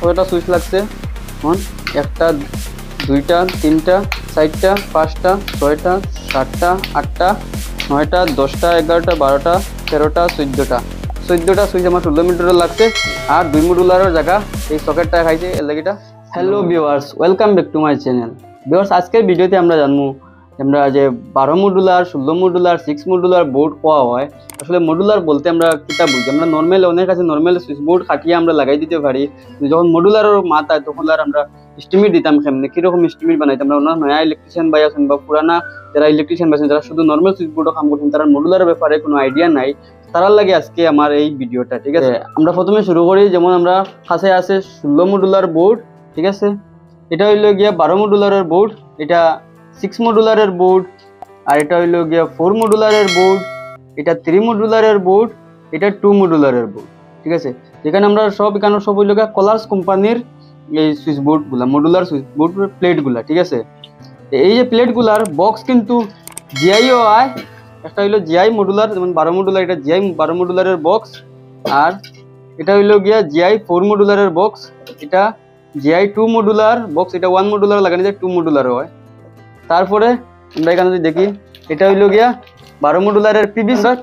কয়টা সুইচ লাগছে এখন? একটা, দুইটা, তিনটা, চারটা, পাঁচটা, ছয়টা, সাতটা, আটটা, নয়টা, 10টা, 11টা, 12টা, 13টা, 14টা সুইচ আমার 16 মিটার লাগছে। আর 2 মডুলারের জায়গা এই সকেটটা খাইছে এর লাগিটা। Hello viewers, welcome back to my channel. Viewers, আজকের ভিডিওতে আমরা জানবো আমরা যে 12 মডুলার, 16 মডুলার, 6 মডুলার বোর্ড পাওয়া হয়। আসলে মডুলার বলতে আমরা কিতা বুঝি? আমরা নর্মাল অনেক আছে নর্মাল সুইচ বোর্ড খাটিয়ে আমরা লাগাই দিতে পারি। যখন মডুলারের মাথায় তখন আর আমরা এস্টিমেট দিতাম কেমনে, কিরকম এস্টিমেট বানাইতাম। আমরা নয়া ইলেকট্রিশিয়ান ভাই আছেন বা পুরানা যারা ইলেকট্রিশিয়ান আছেন যারা শুধু নর্মাল সুইচ বোর্ডও কাম করছেন, তারা মডুলারের ব্যাপারে কোনো আইডিয়া নাই, তারার লাগে আজকে আমার এই ভিডিওটা। ঠিক আছে, আমরা প্রথমে শুরু করি। যেমন আমরা কাছে আছে 16 মডুলার বোর্ড, ঠিক আছে। এটা হইল গিয়া 12 মডুলারের বোর্ড, এটা 6 মডুলারের বোর্ড, আর এটা হইল গিয়া 4 মডুলারের বোর্ড, এটা 3 মডুলারের বোর্ড, এটা 2 মডুলারের বোর্ড। ঠিক আছে, এখানে আমরা এখানে সব হইল গিয়া কলার্স কোম্পানির এই সুইচ বোর্ড গুলা, মডুলার সুইচ বোর্ড প্লেট গুলা। ঠিক আছে, এই যে প্লেট গুলার বক্স কিন্তু জিআইও আয়। একটা হইলো জিআই মডুলার, যেমন 12 মডুলার, এটা জিআই 12 মডুলারের বক্স। আর এটা হইলো গিয়া জিআই 4 মডুলারের বক্স, এটা জিআই 2 মডুলার বক্স। এটা 1 মডুলার লাগানো যায়, 2 মডুলার হয়। তারপরে আমরা এখানে যদি দেখি, এটা হইলো গিয়া 12 মডুলারের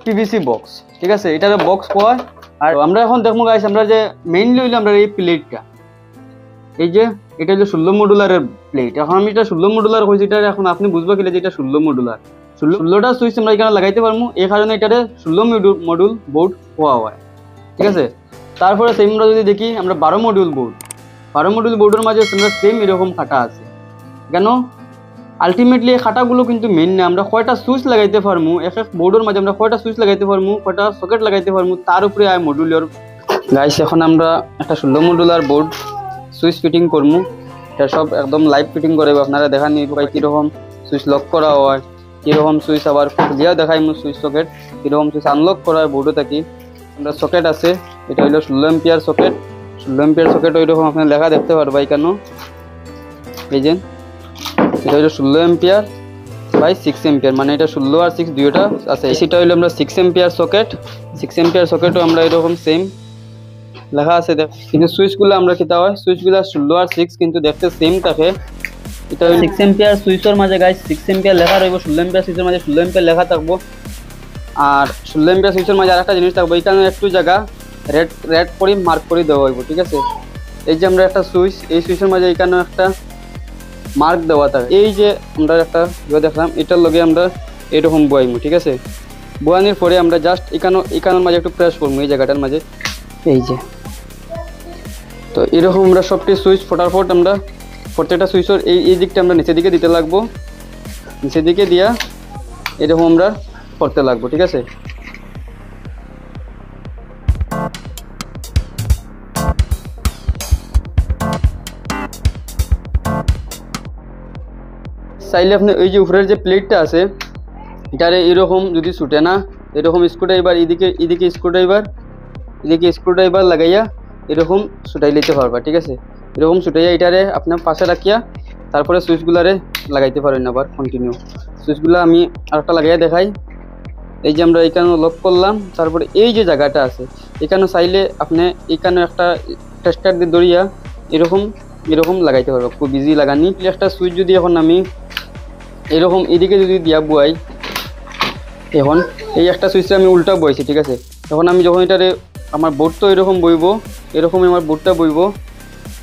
পিভিসি বক্স। ঠিক আছে, এটার বক্স পাওয়া। আর আমরা এখন দেখবো গাইস, আমরা যে মেইনলি হইলো আমরা এই প্লেটটা, এই যে এটা হলো 16 মডুলারের প্লেট। এখন আমি এটা 16 মডুলার হয়েছে, এটা এখন আপনি বুঝবো কি যে এটা 16 মডুলার। 16টা সুইচ আমরা এখানে লাগাইতে পারবো, এই কারণে এটারে 16 মডুল বোর্ড হওয়া হয়। ঠিক আছে, তারপরে সেম আমরা যদি দেখি, আমরা 12 মডুল বোর্ড, 12 মডুল বোর্ডের মাঝে আমরা সেম এরকম খাটা আছে। কেন? আলটিমেটলি এই খাটাগুলো কিন্তু মেইন না, আমরা কয়টা সুইচ লাগাইতে পারবো এক এক বোর্ডের মাঝে, আমরা কয়টা সুইচ লাগাইতে পারবো, কয়টা সকেট লাগাইতে পারবো, তার উপরে আয় মডুলের। গাইস, এখন আমরা একটা 16 মডুলার বোর্ড সুইচ ফিটিং করবো। এটা সব একদম লাইভ ফিটিং করে আপনারা দেখান কিরকম সুইচ লক করা হয়, কিরকম সুইচ আবার দিয়েও দেখাই সুইচ সকেট, কিরকম সুইচ আনলক করার বোর্ডও থাকি। আমরা সকেট আছে, এটা হইলো 16 এম্পিয়ার সকেট। 16 এম্পিয়ার সকেট ওইরকম আপনার লেখা দেখতে পারবো কেন, এই যে এটা হইলো 16 এম্পিয়ার বাই 6 এম্পিয়ার, মানে এটা 16 আর 6 দুইটা আছে। সেটা হইলো আমরা 6 এম্পিয়ার সকেট। 6 এম্পিয়ার সকেটও আমরা এরকম সেম লেখা আছে। কিন্তু সুইচগুলো আমরা কিতা হয়, সুইচগুলো 16 আর 6 কিন্তু দেখতে সেম থাকে। এটা 6 এম্পিয়ার সুইচের মাঝে গাইস 6 এম্পিয়ার লেখা রইব, 16 এম্পিয়ার সুইচের মাঝে 16 এম্পিয়ার লেখা থাকবো। আর 16 এম্পিয়ার সুইচের মাঝে আরেকটা জিনিস থাকবো, এখানে একটু জায়গা রেড করে মার্ক করে দেওয়া হইব। ঠিক আছে, এই যে আমরা একটা সুইচ, এই সুইচের মাঝে এখানে একটা মার্ক দেওয়া থাকে। এই যে আমরা একটা দেখলাম, এটার লগে আমরা এরকম বয়াইমু। ঠিক আছে, বয়ানির পরে আমরা জাস্ট এখানের মাঝে একটু প্রেস করবো, এই জায়গাটার মাঝে, এই যে। তো এরকম আমরা সবটি সুইচ ফটাফট আমরা প্রত্যেকটা সুইচের এই দিকটা আমরা নিচের দিকে দিতে লাগবো, নিচের দিকে দিয়া এরকম আমরা করতে লাগবো। ঠিক আছে, চাইলে আপনি ওই যে উপরের যে প্লেটটা আছে এটারে এরকম যদি ছুটে না, এরকম স্ক্রুড্রাইভার এদিকে স্ক্রুড্রাইভার লাগাইয়া এরকম ছুটাই নিতে পারবা। ঠিক আছে, এরকম ছুটাইয়া এটারে আপনার পাশে রাখিয়া তারপরে সুইচগুলারে লাগাইতে পারেন আবার কন্টিনিউ। সুইচগুলো আমি আরেকটা লাগাইয়া দেখাই। এই যে আমরা এখানে লক করলাম, তারপরে এই যে জায়গাটা আছে এখানে চাইলে আপনি এখানে একটা টেস্টার দিয়ে দড়িয়া এরকম লাগাইতে পারবো, খুব ইজি লাগানি। একটা সুইচ যদি এখন আমি এরকম এদিকে যদি দিয়া বুয়াই, এখন এই একটা সুইচটা আমি উল্টা বইছি। ঠিক আছে, এখন আমি যখন এটারে আমার বোর্ড তো এরকম বইব, এরকমই আমার বোর্ডটা বইব,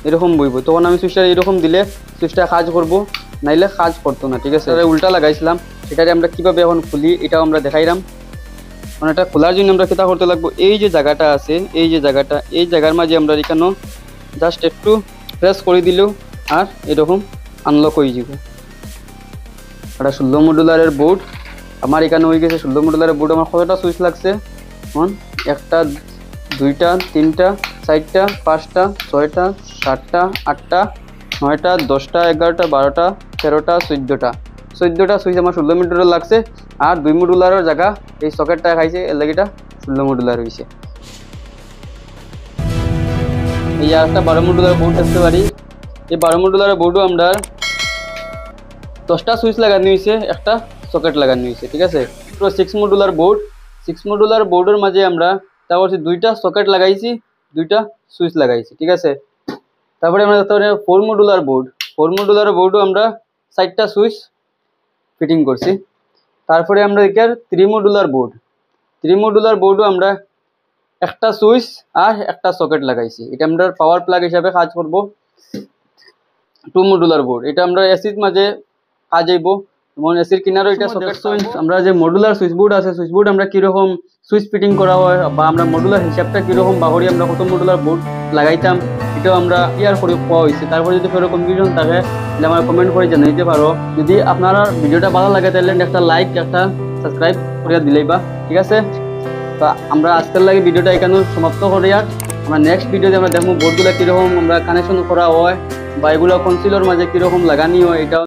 এরকম বইব, তখন আমি সুইচটা এরকম দিলে সুইচটা কাজ করবো, নাইলে কাজ করতো না। ঠিক আছে, উল্টা লাগাইছিলাম, সেটারে আমরা কীভাবে এখন খুলি এটাও আমরা দেখাইলাম। মানে এটা খোলার জন্য আমরা কেটা করতে লাগবো, এই যে জায়গাটা আছে, এই যে জায়গাটা, এই জায়গার মাঝে আমরা এখানে জাস্ট একটু প্রেস করে দিলেও আর এরকম আনলক হয়ে যাব। এটা 16 মডুলারের বোর্ড আমার এখানে হয়ে গেছে। 16 মডুলারের বোর্ড আমার কতটা সুইচ লাগছে, একটা, দুইটা, তিনটা, চারটা, পাঁচটা, ছয়টা, সাতটা, আটটা, নয়টা, 10টা, 11টা, 12টা, 13টা, 14টা সুইচ আমার 16 মডুলার লাগছে। আর 2 মডুলারের জায়গা এই সকেটটা খাইছে, এর লাগিটা 16 মডুলার হয়েছে। এই আর একটা 12 মডুলার বোর্ড দেখতে পারি। এই 12 মডুলারের বোর্ডও আমরা 10টা সুইচ লাগানো হয়েছে, একটা সকেট লাগানো হয়েছে। ঠিক আছে, 6 মডুলার বোর্ড, 6 মডুলার বোর্ডের মাঝে আমরা তারপর 2টা সকেট লাগাইছি, 2টা সুইচ লাগাইছি। ঠিক আছে, তারপরে আমরা দেখতে পারি 4 মডুলার বোর্ড। 4 মডুলার বোর্ডও আমরা 4টা সুইচ ফিটিং করছি। তারপরে আমরা দেখি 3 মডুলার বোর্ড। 3 মডুলার বোর্ডও আমরা একটা সুইচ আর একটা সকেট লাগাইছি। এটা আমরা পাওয়ার প্লাগ হিসাবে কাজ করব। 2 মডুলার বোর্ড, এটা আমরা এসির মাঝে কাজ আইব, যেমন এসির কিনারও এটা সকেট সুইচ। আমরা যে মডুলার সুইচ বোর্ড আছে, সুইচ বোর্ড আমরা কিরকম সুইচ ফিটিং করা হয় বা আমরা মডুলার হিসাবটা কিরকম বাহরি আমরা কত মডুলার বোর্ড লাগাইতাম, এটাও আমরা ক্লিয়ার করে পাওয়া হয়েছে। তারপরে যদি কোনো কনফিউশন থাকে তাহলে আমার কমেন্ট করে জানাইতে পারো। যদি আপনারা ভিডিওটা ভালো লাগে তাহলে একটা লাইক, একটা সাবস্ক্রাইব করে দিলেই বা ঠিক আছে। তো আমরা আজকের লাগে ভিডিওটা এখানে সমাপ্ত করি। আর আমরা নেক্সট ভিডিওতে আমরা দেখবো বোর্ডগুলো কীরকম আমরা কানেকশন করা হয় বা এগুলো কনসিলর মাঝে কীরকম লাগানি হয়, এটা